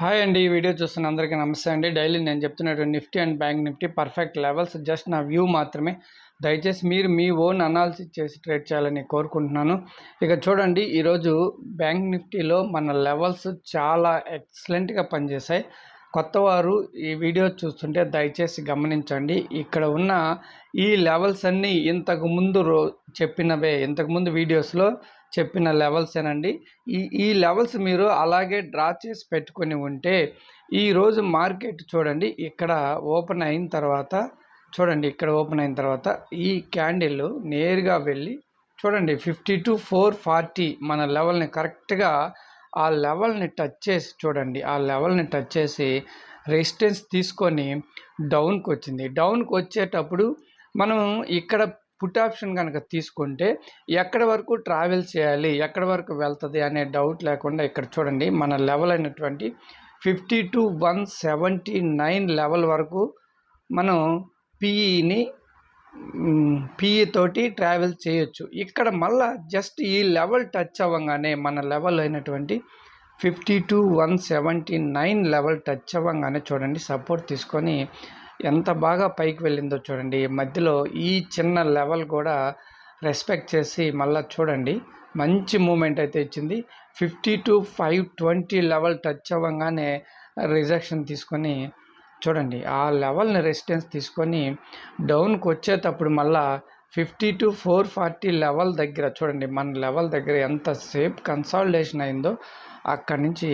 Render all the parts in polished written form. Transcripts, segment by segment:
Hi అండి. ఈ video చూస్తున్న అందరికీ నమస్తే అండి. డైలీ నేను చెప్తున్నటువంటి Nifty and bank Nifty perfect levels just నా వ్యూ మాత్రమే. దయచేసి మీరు మీ ఓన్ అనాలిసిస్ చేసి ట్రేడ్ చేయాలని కోరుకుంటున్నాను. ఇక చూడండి, ఈరోజు బ్యాంక్ నిఫ్టీలో మన లెవెల్స్ చాలా ఎక్సలెంట్గా పనిచేశాయి. కొత్తవారు ఈ వీడియో చూస్తుంటే దయచేసి గమనించండి. ఇక్కడ ఉన్న ఈ లెవెల్స్ అన్నీ ఇంతకుముందు చెప్పినవే, ఇంతకుముందు వీడియోస్లో చెప్పిన లెవెల్సేనండి. ఈ లెవెల్స్ మీరు అలాగే డ్రా చేసి పెట్టుకొని ఉంటే ఈరోజు మార్కెట్ చూడండి, ఇక్కడ ఓపెన్ అయిన తర్వాత చూడండి, ఇక్కడ ఓపెన్ అయిన తర్వాత ఈ క్యాండిల్ నేరుగా వెళ్ళి చూడండి 52,440 మన లెవెల్ని కరెక్ట్గా ఆ లెవెల్ని టచ్ చేసి చూడండి, ఆ లెవెల్ని టచ్ చేసి రెసిస్టెన్స్ తీసుకొని డౌన్కి వచ్చింది. డౌన్కి వచ్చేటప్పుడు మనం ఇక్కడ పుట్ ఆప్షన్ కనుక తీసుకుంటే ఎక్కడి వరకు ట్రావెల్ చేయాలి, ఎక్కడి వరకు వెళ్తుంది అనే డౌట్ లేకుండా ఇక్కడ చూడండి మన లెవెల్ అయినటువంటి 52,179 లెవెల్ వరకు మనం పిఈ తోటి ట్రావెల్ చేయొచ్చు. ఇక్కడ మళ్ళా జస్ట్ ఈ లెవెల్ టచ్ అవ్వగానే మన లెవెల్ అయినటువంటి 52,179 లెవెల్ టచ్ అవ్వగానే చూడండి సపోర్ట్ తీసుకొని ఎంత బాగా పైకి వెళ్ళిందో చూడండి. మధ్యలో ఈ చిన్న లెవెల్ కూడా రెస్పెక్ట్ చేసి మళ్ళీ చూడండి మంచి మూమెంట్ అయితే ఇచ్చింది. 52,520 లెవెల్ టచ్ అవ్వగానే రిజెక్షన్ తీసుకొని చూడండి ఆ లెవెల్ని రెసిస్టెన్స్ తీసుకొని డౌన్కి వచ్చేటప్పుడు మళ్ళా 52,440 లెవెల్ దగ్గర చూడండి, మన లెవెల్ దగ్గర ఎంతసేపు కన్సాలిడేషన్ అయిందో అక్కడి నుంచి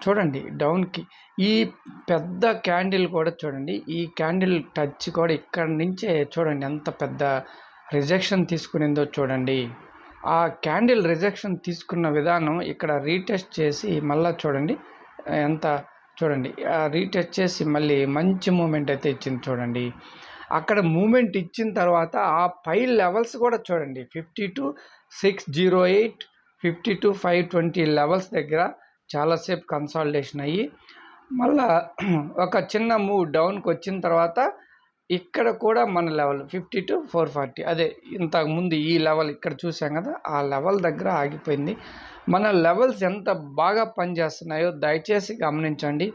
చూడండి డౌన్కి ఈ పెద్ద క్యాండిల్ కూడా చూడండి, ఈ క్యాండిల్ టచ్ కూడా ఇక్కడ నుంచే చూడండి ఎంత పెద్ద రిజెక్షన్ తీసుకునిందో చూడండి. ఆ క్యాండిల్ రిజెక్షన్ తీసుకున్న విధానం ఇక్కడ రీటెస్ట్ చేసి మళ్ళీ చూడండి ఎంత చూడండి రీటెస్ట్ చేసి మళ్ళీ మంచి మూమెంట్ అయితే ఇచ్చింది చూడండి. అక్కడ మూమెంట్ ఇచ్చిన తర్వాత ఆ పై లెవెల్స్ కూడా చూడండి 52,608 52,520 లెవెల్స్ దగ్గర చాలాసేపు కన్సాలిడేషన్ అయ్యి మళ్ళా ఒక చిన్న మూవ్ డౌన్కి వచ్చిన తర్వాత ఇక్కడ కూడా మన లెవెల్ 52,440 అదే ఇంతకుముందు ఈ లెవెల్ ఇక్కడ చూసాం కదా, ఆ లెవెల్ దగ్గర ఆగిపోయింది. మన లెవెల్స్ ఎంత బాగా పనిచేస్తున్నాయో దయచేసి గమనించండి.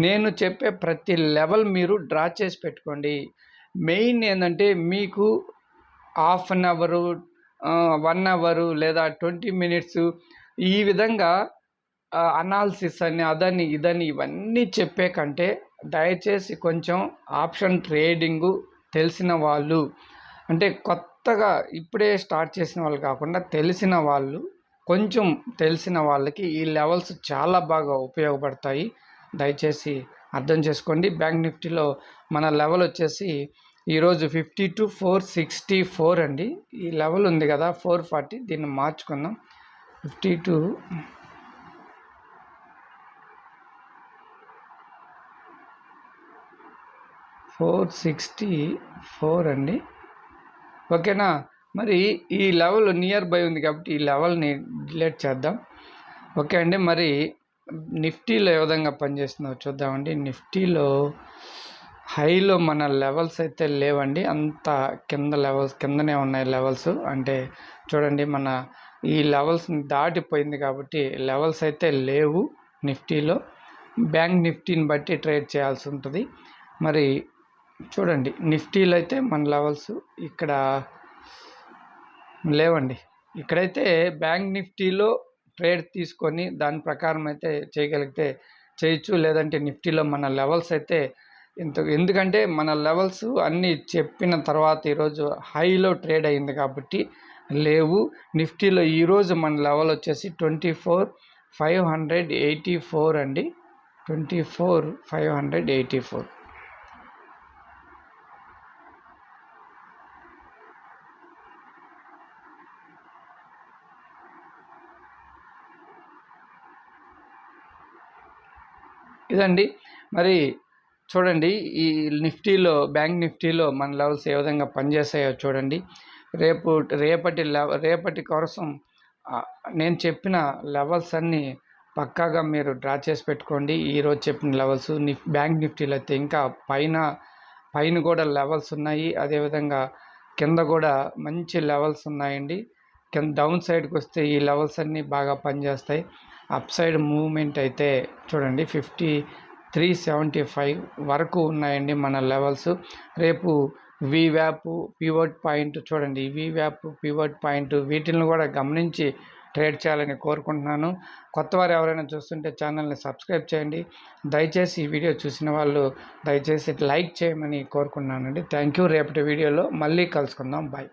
నేను చెప్పే ప్రతి లెవెల్ మీరు డ్రా చేసి పెట్టుకోండి. మెయిన్ ఏంటంటే మీకు హాఫ్ అన్ అవరు 1 అవరు లేదా 20 మినిట్స్ ఈ విధంగా అనాలిసిస్ అని అదని ఇదని ఇవన్నీ చెప్పే కంటే దయచేసి కొంచెం ఆప్షన్ ట్రేడింగు తెలిసిన వాళ్ళు, అంటే కొత్తగా ఇప్పుడే స్టార్ట్ చేసిన వాళ్ళు కాకుండా తెలిసిన వాళ్ళు, కొంచెం తెలిసిన వాళ్ళకి ఈ లెవెల్స్ చాలా బాగా ఉపయోగపడతాయి. దయచేసి అర్థం చేసుకోండి. బ్యాంక్ నిఫ్టీలో మన లెవెల్ వచ్చేసి ఈరోజు 52,464 అండి. ఈ లెవెల్ ఉంది కదా 440, దీన్ని మార్చుకుందాం 52,464 అండి. ఓకేనా, మరి ఈ లెవెల్ నియర్ బై ఉంది కాబట్టి ఈ లెవెల్ని డిలీట్ చేద్దాం. ఓకే అండి, మరి నిఫ్టీలో ఏ విధంగా పనిచేస్తుందో చూద్దామండి. నిఫ్టీలో హైలో మన లెవెల్స్ అయితే లేవండి, అంత కిందనే ఉన్నాయి లెవెల్స్. అంటే చూడండి మన ఈ లెవెల్స్ని దాటిపోయింది కాబట్టి లెవెల్స్ అయితే లేవు నిఫ్టీలో. బ్యాంక్ నిఫ్టీని బట్టి ట్రేడ్ చేయాల్సి ఉంటుంది. మరి చూడండి నిఫ్టీలో అయితే మన లెవెల్స్ ఇక్కడ లేవండి. ఇక్కడైతే బ్యాంక్ నిఫ్టీలో ట్రేడ్ తీసుకొని దాని ప్రకారం అయితే చేయగలిగితే చేయొచ్చు, లేదంటే నిఫ్టీలో మన లెవెల్స్ అయితే ఎందుకంటే మన లెవెల్స్ అన్నీ చెప్పిన తర్వాత ఈరోజు హైలో ట్రేడ్ అయింది కాబట్టి లేవు. నిఫ్టీలో ఈరోజు మన లెవెల్ వచ్చేసి 24,584 అండి, 24,584. ఇదండి. మరి చూడండి ఈ నిఫ్టీలో బ్యాంక్ నిఫ్టీలో మన లెవెల్స్ ఏ విధంగా పనిచేస్తాయో చూడండి. రేపటి కోసం నేను చెప్పిన లెవెల్స్ అన్నీ పక్కాగా మీరు డ్రా చేసి పెట్టుకోండి. ఈరోజు చెప్పిన లెవెల్స్ బ్యాంక్ నిఫ్టీలో అయితే ఇంకా పైన కూడా లెవెల్స్ ఉన్నాయి, అదేవిధంగా కింద కూడా మంచి లెవెల్స్ ఉన్నాయండి. కింద డౌన్ సైడ్కి వస్తే ఈ లెవెల్స్ అన్నీ బాగా పనిచేస్తాయి. అప్ సైడ్ మూవ్మెంట్ అయితే చూడండి 53.75 వరకు ఉన్నాయండి మన లెవెల్స్. రేపు వీవ్యాప్ పివట్ పాయింట్ చూడండి, వీవ్యాప్ పివట్ పాయింట్ వీటిని కూడా గమనించి ట్రేడ్ చేయాలని కోరుకుంటున్నాను. కొత్త వారు ఎవరైనా చూస్తుంటే ఛానల్ని సబ్స్క్రైబ్ చేయండి. దయచేసి ఈ వీడియో చూసిన వాళ్ళు దయచేసి లైక్ చేయమని కోరుకున్నానండి. Thank you. రేపటి వీడియోలో మళ్ళీ కలుసుకుందాం. బాయ్.